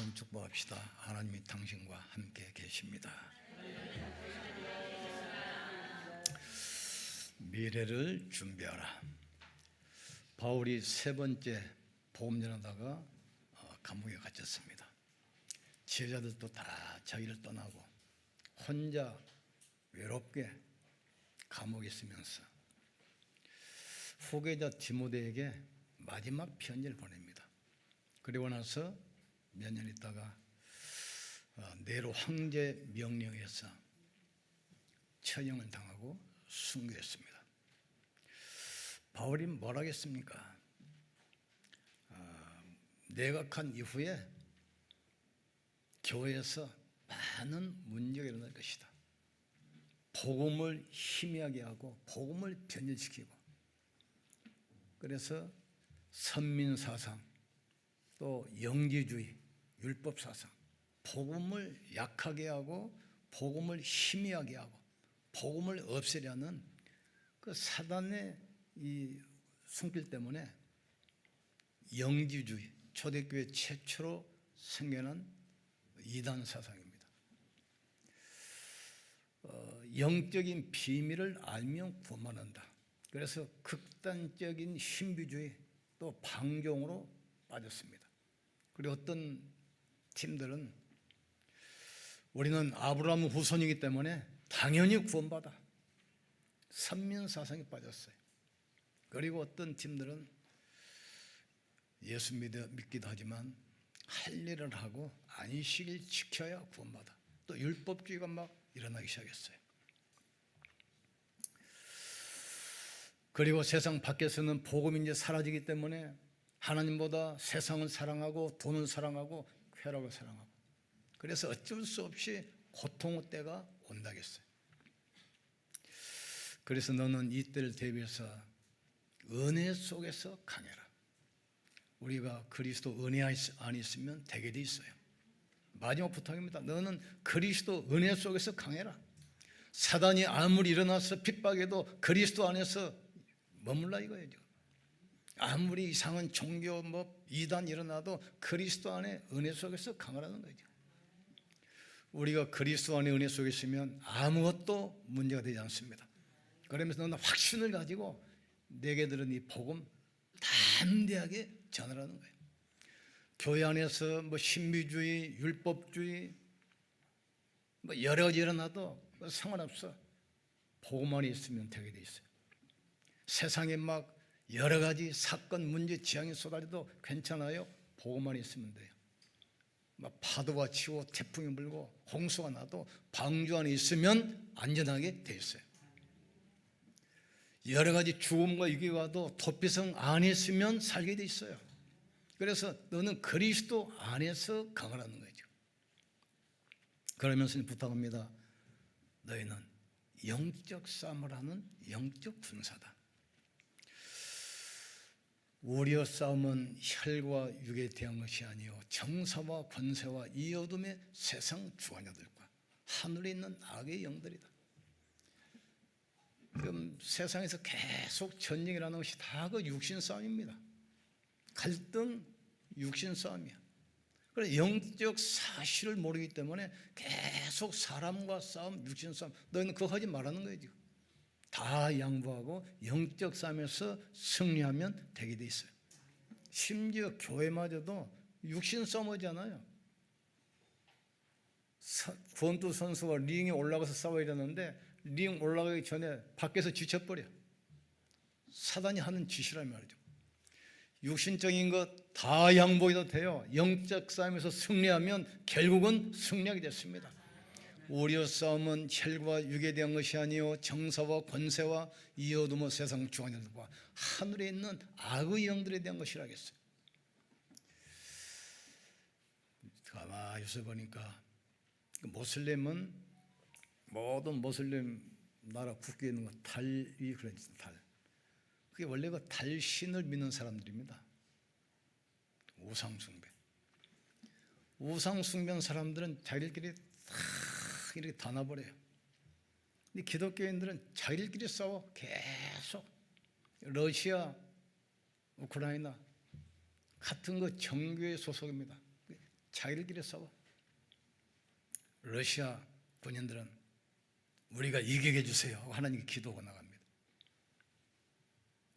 말씀 축복합시다. 하나님이 당신과 함께 계십니다. 미래를 준비하라. 바울이 세 번째 복음 전하다가 감옥에 갇혔습니다. 제자들도 다 자기를 떠나고 혼자 외롭게 감옥에 있으면서 후계자 디모데에게 마지막 편지를 보냅니다. 그리고 나서 몇 년 있다가 네로 황제 명령에서 처형을 당하고 순교했습니다. 바울이 뭘 하겠습니까? 내각한 이후에 교회에서 많은 문제가 일어날 것이다. 복음을 희미하게 하고 복음을 변질시키고, 그래서 선민사상, 또 영지주의, 율법사상, 복음을 약하게 하고 복음을 희미하게 하고 복음을 없애려는 그 사단의 이 손길 때문에 영지주의, 초대교회 최초로 생겨난 이단 사상입니다. 영적인 비밀을 알면 구원받는다. 그래서 극단적인 신비주의 또 방종으로 빠졌습니다. 그리고 어떤 팀들은 우리는 아브라함 후손이기 때문에 당연히 구원받아, 선민사상에 빠졌어요. 그리고 어떤 팀들은 예수 믿기도 하지만 할 일을 하고 안식일 지켜야 구원받아, 또 율법주의가 막 일어나기 시작했어요. 그리고 세상 밖에서는 복음이 이제 사라지기 때문에 하나님보다 세상을 사랑하고 돈을 사랑하고 쾌락을 사랑하고, 그래서 어쩔 수 없이 고통의 때가 온다겠어요. 그래서 너는 이 때를 대비해서 은혜 속에서 강해라. 우리가 그리스도 은혜 안에 있으면 되게 돼 있어요. 마지막 부탁입니다. 너는 그리스도 은혜 속에서 강해라. 사단이 아무리 일어나서 핍박해도 그리스도 안에서 머물라 이거예요. 아무리 이상한 종교 이단 일어나도 그리스도 안에 은혜 속에서 강하라는 거죠. 우리가 그리스도 안에 은혜 속에 있으면 아무것도 문제가 되지 않습니다. 그러면서 너는 확신을 가지고 내게 들은 이 복음 담대하게 전하라는 거예요. 교회 안에서 신비주의, 율법주의 여러 가지 일어나도 상관없어. 복음 안에 있으면 되게 돼 있어요. 세상에 막 여러 가지 사건, 문제, 재앙이 쏟아져도 괜찮아요. 복음 안에 있으면 돼요. 막 파도가 치고 태풍이 불고 홍수가 나도 방주 안에 있으면 안전하게 돼 있어요. 여러 가지 죽음과 위기가 와도 도피성 안에 있으면 살게 돼 있어요. 그래서 너는 그리스도 안에서 강하라는 거죠. 그러면서 부탁합니다. 너희는 영적 싸움을 하는 영적 군사다. 우리의 싸움은 혈과 육에 대한 것이 아니요 정사와 권세와 이 어둠의 세상 주관자들과 하늘에 있는 악의 영들이다. 지금 세상에서 계속 전쟁이라는 것이 다 그 육신 싸움입니다. 갈등, 육신 싸움이야. 그래서 영적 사실을 모르기 때문에 계속 사람과 싸움, 육신 싸움. 너희는 그거 하지 말라는 거예요. 지금 다 양보하고 영적 싸움에서 승리하면 되게 돼 있어요. 심지어 교회마저도 육신 싸움 하잖아요. 권투 선수가 링에 올라가서 싸워야 되는데 링 올라가기 전에 밖에서 지쳐버려. 사단이 하는 짓이란 말이죠. 육신적인 것 다 양보해도 돼요. 영적 싸움에서 승리하면 결국은 승리하게 됐습니다. 우리의 싸움은 혈과 육에 대한 것이 아니요 정사와 권세와 이 어둠의 세상 주관자들과 하늘에 있는 악의 영들에 대한 것이라겠어요. 가만히 있어 보니까 모슬렘은 모든 모슬렘 나라 국기에 있는 거 달이 그랬어요. 달. 그게 원래 그 달신을 믿는 사람들입니다. 우상숭배. 우상숭배한 사람들은 자기들끼리 다 이렇게 다 놔버려요. 근데 기독교인들은 자기들끼리 싸워. 계속 러시아, 우크라이나 같은 거 정교의 소속입니다. 자기들끼리 싸워. 러시아 군인들은 우리가 이기게 해주세요 하고 하나님께 기도하고 나갑니다.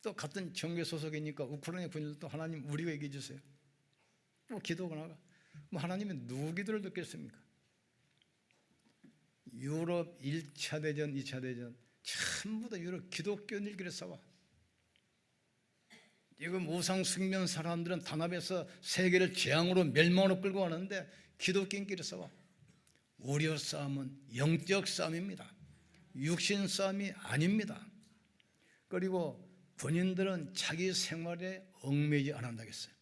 또 같은 정교 소속이니까 우크라이나 군인들도 하나님 우리가 이기게 해주세요. 또 기도하고 나가. 뭐 하나님은 누구 기도를 듣겠습니까? 유럽 1차 대전, 2차 대전 전부 다 유럽 기독교인들끼리 싸워. 지금 우상 숙명 사람들은 단합해서 세계를 재앙으로 멸망으로 끌고 가는데 기독교인끼리 싸워. 우리의 싸움은 영적 싸움입니다. 육신 싸움이 아닙니다. 그리고 군인들은 자기 생활에 얽매이지 않는다고 했어요.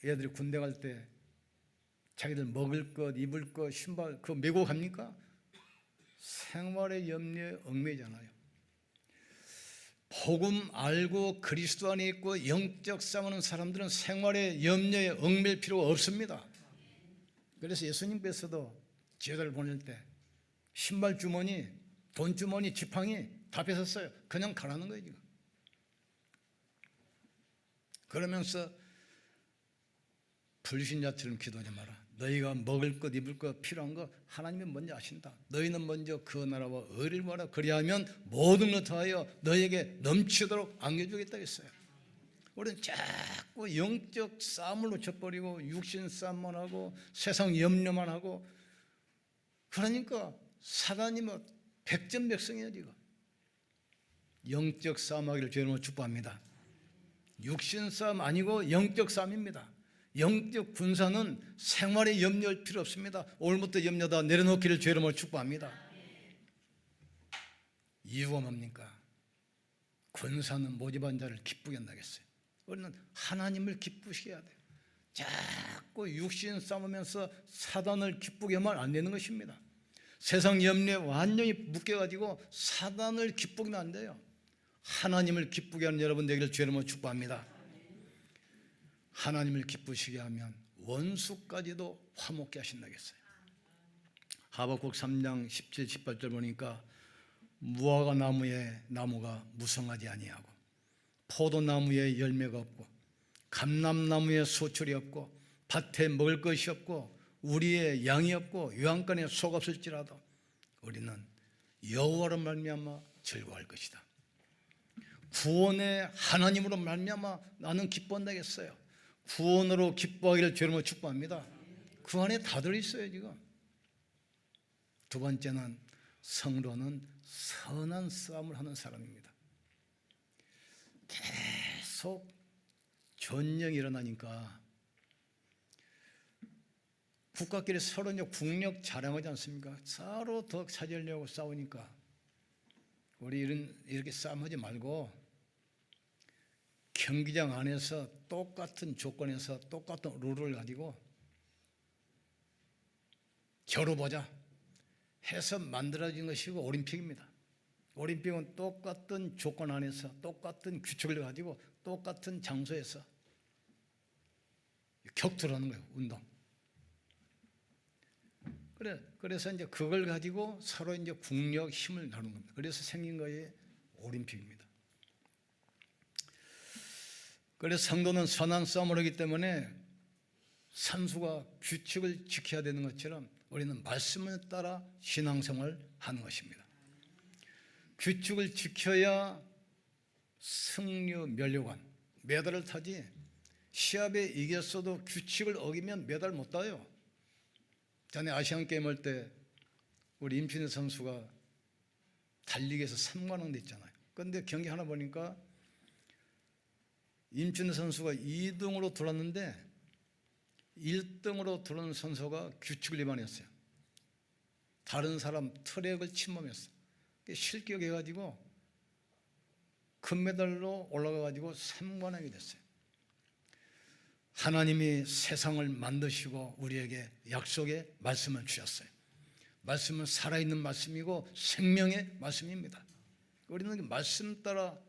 얘들이 군대 갈 때 자기들 먹을 것, 입을 것, 신발 그거 메고 갑니까? 생활의 염려에 얽매이잖아요. 복음 알고 그리스도 안에 있고 영적 싸움하는 사람들은 생활의 염려에 얽매일 필요가 없습니다. 그래서 예수님께서도 제자를 보낼 때 신발 주머니, 돈 주머니, 지팡이 다 뺏었어요. 그냥 가라는 거예요 지금. 그러면서 불신자처럼 기도하지 마라. 너희가 먹을 것, 입을 것, 필요한 거 하나님이 먼저 아신다. 너희는 먼저 그 나라와 의를 구하라. 그리하면 모든 것 더하여 너희에게 넘치도록 안겨주겠다 했어요. 우리는 자꾸 영적 싸움을 놓쳐버리고 육신 싸움만 하고 세상 염려만 하고 그러니까 사단이 뭐 백전백승이에요 지금. 영적 싸움하기를 주님으로 축복합니다. 육신 싸움 아니고 영적 싸움입니다. 영적 군사는 생활에 염려할 필요 없습니다. 오늘부터 염려다 내려놓기를 주의 이름으로 축복합니다. 이유가 뭡니까? 군사는 모집한 자를 기쁘게 한다겠어요. 우리는 하나님을 기쁘시게 해야 돼요. 자꾸 육신 싸우면서 사단을 기쁘게 하면 안 되는 것입니다. 세상 염려에 완전히 묶여가지고 사단을 기쁘게 하면 안 돼요. 하나님을 기쁘게 하는 여러분 되기를 주의 이름으로 축복합니다. 하나님을 기쁘시게 하면 원수까지도 화목케 하신다겠어요. 하박국 3장 17, 18절 보니까 무화과 나무에 나무가 무성하지 아니하고 포도나무에 열매가 없고 감람나무에 소출이 없고 밭에 먹을 것이 없고 우리의 양이 없고 요한간에 속 없을지라도 우리는 여호와로 말미암아 즐거워할 것이다. 구원의 하나님으로 말미암아 나는 기뻐한다겠어요. 구원으로 기뻐하기를 주님으로 축복합니다. 그 안에 다 들어있어요 지금. 두 번째는 성도는 선한 싸움을 하는 사람입니다. 계속 전쟁이 일어나니까 국가끼리 서로 이제 국력 자랑하지 않습니까? 서로 더 차지하려고 싸우니까 우리 이렇게 싸움하지 말고 경기장 안에서 똑같은 조건에서 똑같은 룰을 가지고 겨뤄보자 해서 만들어진 것이고 올림픽입니다. 올림픽은 똑같은 조건 안에서 똑같은 규칙을 가지고 똑같은 장소에서 격투를 하는 거예요. 운동. 그래서 이제 그걸 가지고 서로 이제 국력 힘을 나누는 겁니다. 그래서 생긴 거에 올림픽입니다. 그래서 성도는 선한 싸움을 하기 때문에 선수가 규칙을 지켜야 되는 것처럼 우리는 말씀을 따라 신앙생활을 하는 것입니다. 규칙을 지켜야 승려 면류관 메달을 타지 시합에 이겼어도 규칙을 어기면 메달 못 따요. 전에 아시안게임 할 때 우리 임신혜 선수가 달리기에서 3관 원 됐잖아요. 그런데 경기 하나 보니까 임준혜 선수가 2등으로 돌았는데 1등으로 돌아온 선수가 규칙을 위반했어요. 다른 사람 트랙을 침범했어요. 실격해가지고 금메달로 올라가가지고 3관왕이 됐어요. 하나님이 세상을 만드시고 우리에게 약속의 말씀을 주셨어요. 말씀은 살아있는 말씀이고 생명의 말씀입니다. 우리는 말씀 따라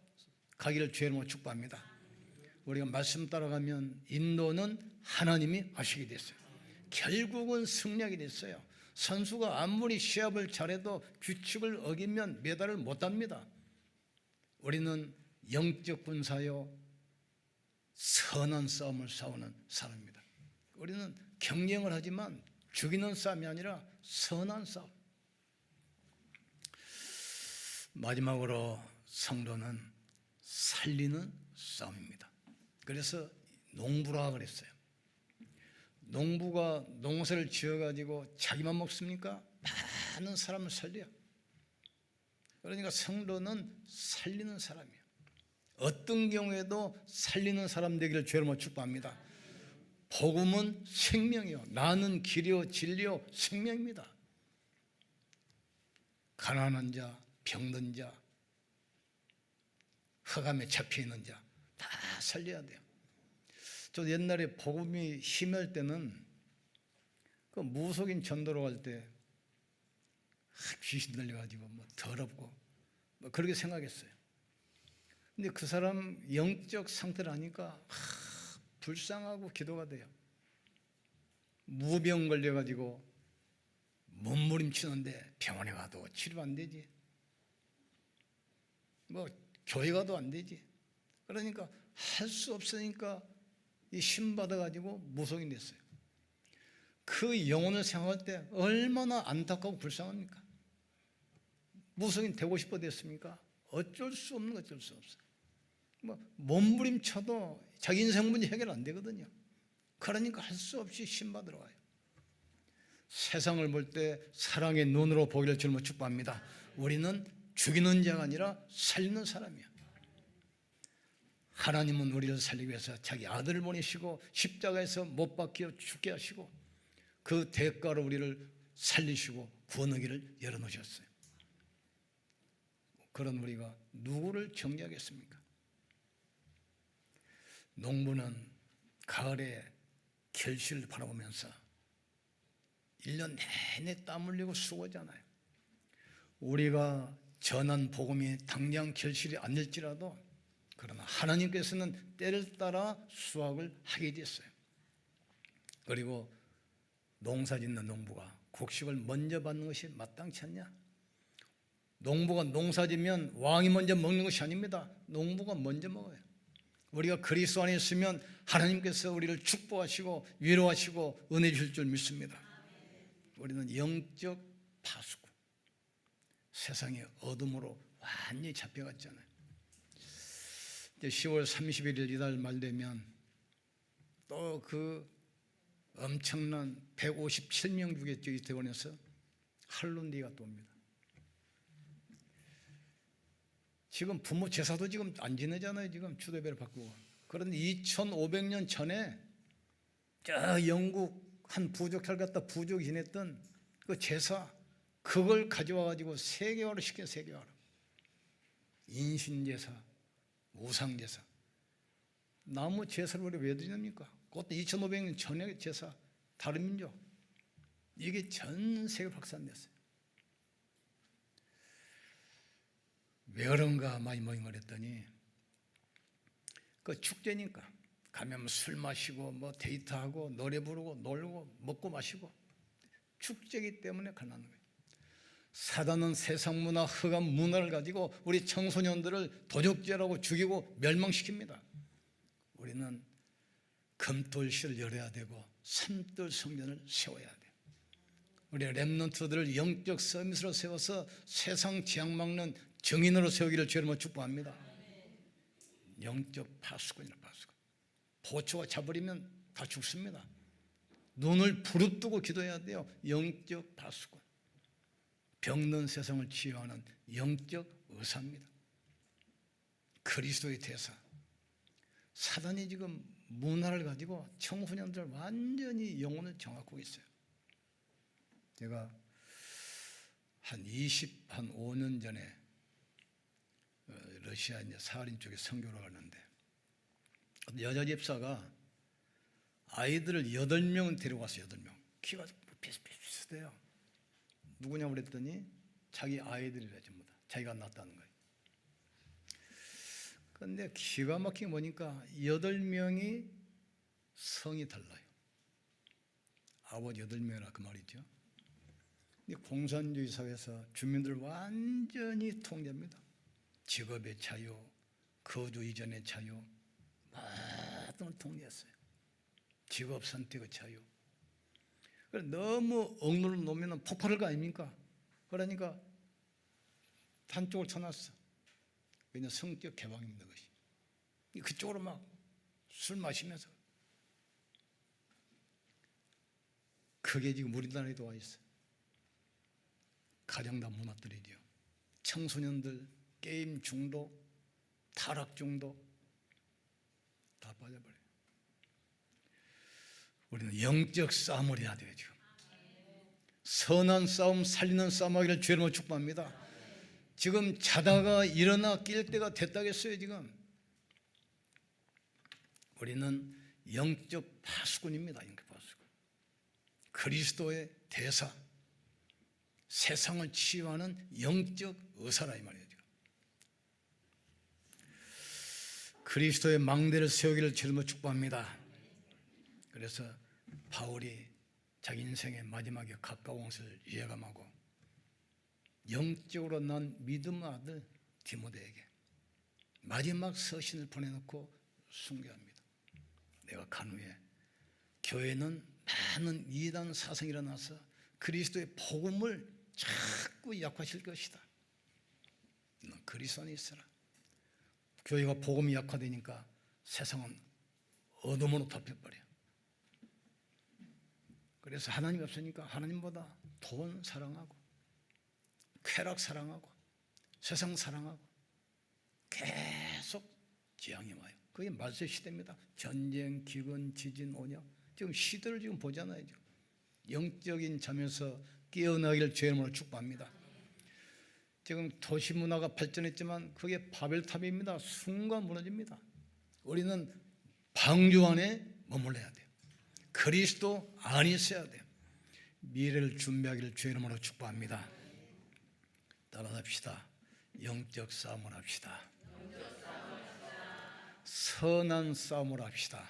가기를 주의 이름으로 축복합니다. 우리가 말씀 따라가면 인도는 하나님이 하시게 됐어요. 결국은 승리하게 됐어요. 선수가 아무리 시합을 잘해도 규칙을 어기면 메달을 못 땁니다. 우리는 영적 군사요 선한 싸움을 싸우는 사람입니다. 우리는 경쟁을 하지만 죽이는 싸움이 아니라 선한 싸움. 마지막으로 성도는 살리는 싸움입니다. 그래서 농부라 그랬어요. 농부가 농사를 지어가지고 자기만 먹습니까? 많은 사람을 살려요. 그러니까 성도는 살리는 사람이에요. 어떤 경우에도 살리는 사람 되기를 주여로 축복합니다. 복음은 생명이요, 나는 길이요 진리요 생명입니다. 가난한 자, 병든 자, 흑암에 잡혀있는 자 다 살려야 돼요. 저 옛날에 복음이 심할 때는 그 무속인 전도로 갈 때 귀신 들려가지고 뭐 더럽고 뭐 그렇게 생각했어요. 근데 그 사람 영적 상태를 하니까 불쌍하고 기도가 돼요. 무병 걸려가지고 몸부림치는데 병원에 가도 치료 안 되지. 뭐 교회 가도 안 되지. 그러니까 할 수 없으니까 이 신 받아가지고 무속인 됐어요. 그 영혼을 생각할 때 얼마나 안타깝고 불쌍합니까? 무속인 되고 싶어 됐습니까? 어쩔 수 없는 거 어쩔 수 없어요. 뭐 몸부림쳐도 자기 인생 문제 해결 안 되거든요. 그러니까 할 수 없이 신 받으러 와요. 세상을 볼 때 사랑의 눈으로 보기를 주님으로 축복합니다. 우리는 죽이는 자가 아니라 살리는 사람이야. 하나님은 우리를 살리기 위해서 자기 아들을 보내시고 십자가에서 못 박혀 죽게 하시고 그 대가로 우리를 살리시고 구원의 길을 열어놓으셨어요. 그런 우리가 누구를 정죄하겠습니까? 농부는 가을에 결실을 바라보면서 1년 내내 땀 흘리고 수고하잖아요. 우리가 전한 복음이 당장 결실이 안 될지라도 그러나 하나님께서는 때를 따라 수확을 하게 됐어요. 그리고 농사 짓는 농부가 곡식을 먼저 받는 것이 마땅치 않냐? 농부가 농사 지면 왕이 먼저 먹는 것이 아닙니다. 농부가 먼저 먹어요. 우리가 그리스도 안에 있으면 하나님께서 우리를 축복하시고 위로하시고 은혜 주실 줄 믿습니다. 우리는 영적 파수꾼, 세상의 어둠으로 완전히 잡혀갔잖아요. 이제 10월 31일 이달 말 되면 또 그 엄청난 157명 주겠죠. 이태원에서 할룬디가 또 옵니다. 지금 부모 제사도 지금 안 지내잖아요. 지금 추도배를 바꾸고. 그런데 2500년 전에 저 영국 한 부족할 갖다 부족이 지냈던 그 제사, 그걸 가져와 가지고 세계화를 시켜. 세계화로. 인신제사, 우상제사. 나무 제사를 우리 왜 드립니까? 그것도 2500년 전의 제사. 다른 민족. 이게 전 세계로 확산됐어요. 왜 그런가 많이 모인 걸 했더니 그 축제니까 가면 술 마시고 뭐 데이트하고 노래 부르고 놀고 먹고 마시고 축제이기 때문에 가난한 거예요. 사단은 세상 문화, 흑암 문화를 가지고 우리 청소년들을 도적질하고 죽이고 멸망시킵니다. 우리는 금돌실을 열어야 되고 산돌 성전을 세워야 돼요. 우리 렘넌트들을 영적 서밋으로 세워서 세상 지향 막는 정인으로 세우기를 주님으로 축복합니다. 영적 파수꾼이라 파수꾼. 보초가 잡으리면 다 죽습니다. 눈을 부릅뜨고 기도해야 돼요. 영적 파수꾼. 병든 세상을 치유하는 영적 의사입니다. 그리스도의 대사. 사단이 지금 문화를 가지고 청소년들 완전히 영혼을 정하고 있어요. 제가 한 5년 전에 러시아 이제 사하린 쪽에 선교를 갔는데 여자 집사가 아이들을 8명 데려왔어요. 8명. 키가 비슷비슷해요. 누구냐고 그랬더니 자기 아이들이래 전부 다. 자기가 낳았다는 거예요. 그런데 기가 막히게 보니까 8명이 성이 달라요. 아버지 8명이라 그 말이죠. 공산주의 사회에서 주민들을 완전히 통제합니다. 직업의 자유, 거주 이전의 자유, 모든 걸 통제했어요. 직업 선택의 자유. 너무 억눌러 놓으면 폭발할 거 아닙니까? 그러니까 한쪽을 쳐놨어. 왜냐, 성격 개방입니다. 그것이. 그쪽으로 막 술 마시면서. 그게 지금 우리나라에도 와 있어. 가정 다 무너뜨리죠. 청소년들 게임 중독, 타락 중독 다 빠져버려요. 우리는 영적 싸움을 해야 돼요. 지금 선한 싸움, 살리는 싸움하기를 주님으로 축복합니다. 지금 자다가 일어나 낄 때가 됐다겠어요. 지금 우리는 영적 파수꾼입니다. 영적 파수꾼. 그리스도의 대사, 세상을 치유하는 영적 의사라 이 말이에요. 그리스도의 망대를 세우기를 주님으로 축복합니다. 그래서 바울이 자기 인생의 마지막에 가까운 것을 예감하고 영적으로 난 믿음의 아들 디모데에게 마지막 서신을 보내놓고 순교합니다. 내가 간 후에 교회는 많은 이단 사상이 일어나서 그리스도의 복음을 자꾸 약화시킬 것이다. 너 그리스도 안에 있어라. 교회가 복음이 약화되니까 세상은 어둠으로 덮여버려. 그래서 하나님이 없으니까 하나님보다 돈 사랑하고 쾌락 사랑하고 세상 사랑하고 계속 지향이 와요. 그게 말세 시대입니다. 전쟁, 기근, 지진, 오냐. 지금 시대를 지금 보잖아요. 지금. 영적인 잠에서 깨어나기를 주의 이름으로 축복합니다. 지금 도시 문화가 발전했지만 그게 바벨탑입니다. 순간 무너집니다. 우리는 방주 안에 머물러야 돼요. 그리스도 안에 있어야 돼요. 미래를 준비하기를 주의 이름으로 축복합니다. 따라합시다. 영적 싸움을 합시다. 선한 싸움을 합시다.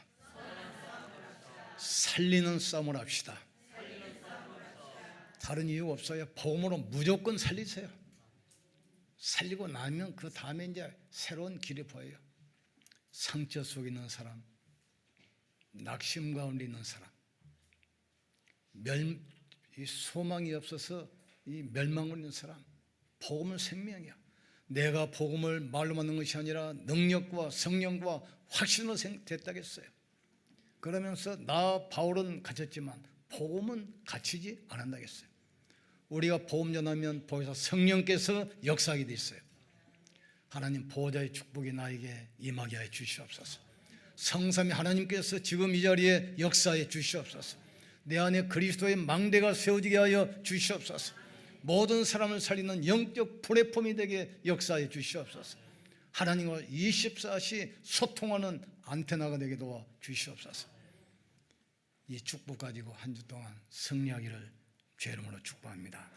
살리는 싸움을 합시다. 다른 이유가 없어요. 복음으로 무조건 살리세요. 살리고 나면 그 다음에 이제 새로운 길이 보여요. 상처 속에 있는 사람, 낙심 가운데 있는 사람, 소망이 없어서 이 멸망을 있는 사람, 복음은 생명이야. 내가 복음을 말로 만든 것이 아니라 능력과 성령과 확신으로 됐다겠어요. 그러면서 나 바울은 갇혔지만 복음은 갇히지 않는다겠어요. 우리가 복음 전하면 보혜사 성령께서 역사하게 돼 있어요. 하나님 보호자의 축복이 나에게 임하게 하여 주시옵소서. 성삼위 하나님께서 지금 이 자리에 역사해 주시옵소서. 내 안에 그리스도의 망대가 세워지게 하여 주시옵소서. 모든 사람을 살리는 영적 플랫폼이 되게 역사해 주시옵소서. 하나님과 24시 소통하는 안테나가 되게 도와 주시옵소서. 이 축복 가지고 한 주 동안 승리하기를 주의 이름으로 축복합니다.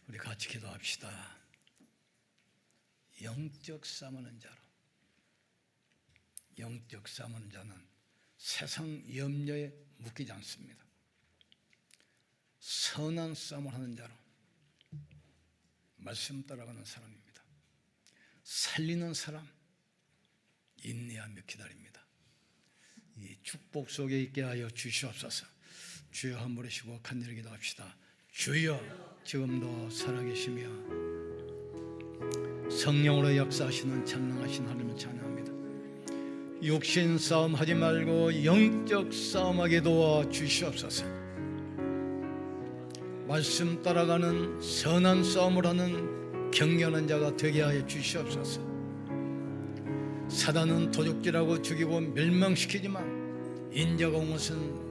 우리 같이 기도합시다. 영적 싸우는 자로, 영적 싸우는 자는 세상 염려에 묶이지 않습니다. 선한 싸움을 하는 자로 말씀 따라가는 사람입니다. 살리는 사람, 인내하며 기다립니다. 이 축복 속에 있게 하여 주시옵소서. 주여 한 번 쉬고 간절히 기도합시다. 주여 지금도 살아계시며 성령으로 역사하시는 찬양하신 하나님을 찬양합니다. 육신 싸움 하지 말고 영적 싸움하게 도와 주시옵소서. 말씀 따라가는 선한 싸움을 하는 경건한 자가 되게 하여 주시옵소서. 사단은 도적질하고 죽이고 멸망시키지만 인자가 온 것은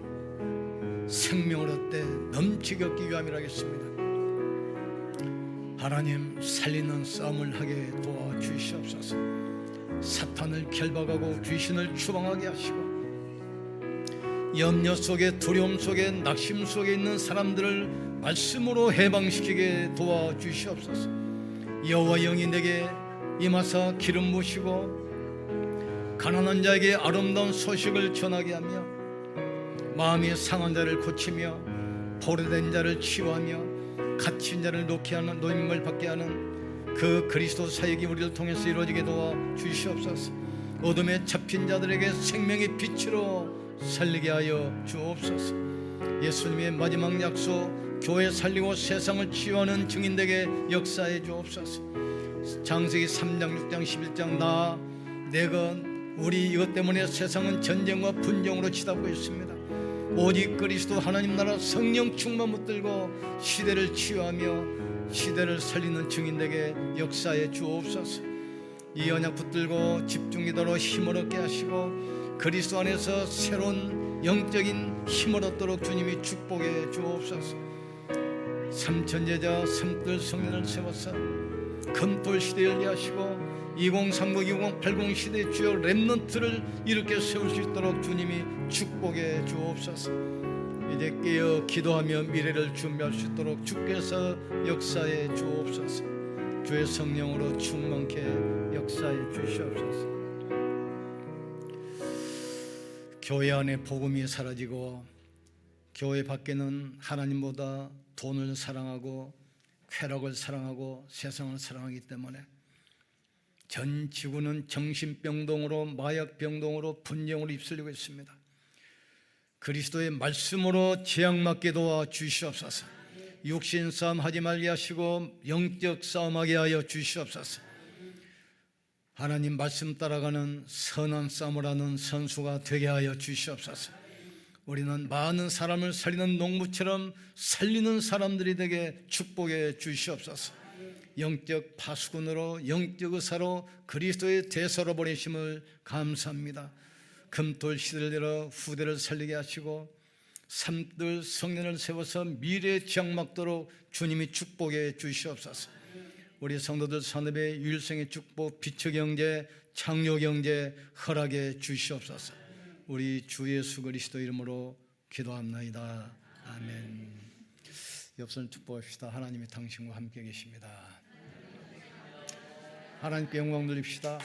생명을 얻되 넘치게 얻기 위함이라 하겠습니다. 하나님 살리는 싸움을 하게 도와주시옵소서. 사탄을 결박하고 귀신을 추방하게 하시고 염려 속에 두려움 속에 낙심 속에 있는 사람들을 말씀으로 해방시키게 도와주시옵소서. 여호와 영이 내게 임하사 기름 부으시고 가난한 자에게 아름다운 소식을 전하게 하며 마음이 상한 자를 고치며 포로된 자를 치유하며 갇힌 자를 놓게 하는 노임을 받게 하는 그 그리스도 사역이 우리를 통해서 이루어지게 도와 주시옵소서. 어둠에 잡힌 자들에게 생명의 빛으로 살리게 하여 주옵소서. 예수님의 마지막 약속, 교회 살리고 세상을 치유하는 증인 되게 역사해 주옵소서. 창세기 3장 6장 11장 내가 우리 이것 때문에 세상은 전쟁과 분쟁으로 치닫고 있습니다. 오직 그리스도 하나님 나라 성령 충만 붙들고 시대를 치유하며 시대를 살리는 증인 되게 역사해 주옵소서. 이 언약 붙들고 집중기도로 힘을 얻게 하시고 그리스도 안에서 새로운 영적인 힘을 얻도록 주님이 축복해 주옵소서. 삼천제자 삼들 성령을 세워서 금돌 시대를 열리하시고 2030, 2080 시대의 주요 렘넌트를 이렇게 세울 수 있도록 주님이 축복해 주옵소서. 이제 깨어 기도하며 미래를 준비할 수 있도록 주께서 역사해 주옵소서. 주의 성령으로 충만케 역사해 주시옵소서. 교회 안에 복음이 사라지고 교회 밖에는 하나님보다 돈을 사랑하고 쾌락을 사랑하고 세상을 사랑하기 때문에 전 지구는 정신병동으로 마약병동으로 분쟁으로 휩쓸리고 있습니다. 그리스도의 말씀으로 재앙맞게 도와 주시옵소서. 육신 싸움 하지 말게 하시고 영적 싸움하게 하여 주시옵소서. 하나님 말씀 따라가는 선한 싸움을 하는 선수가 되게 하여 주시옵소서. 우리는 많은 사람을 살리는 농부처럼 살리는 사람들이 되게 축복해 주시옵소서. 영적 파수꾼으로 영적 의사로 그리스도의 대서로 보내심을 감사합니다. 금돌 시대를 열어 후대를 살리게 하시고 삼들 성년을 세워서 미래의 지향막도록 주님이 축복해 주시옵소서. 우리 성도들 산업의 유일성의 축복, 빛의 경제, 창조 경제 허락해 주시옵소서. 우리 주 예수 그리스도 이름으로 기도합나이다. 아멘. 옆손 축복합시다. 하나님이 당신과 함께 계십니다. 하나님께 영광 돌립시다.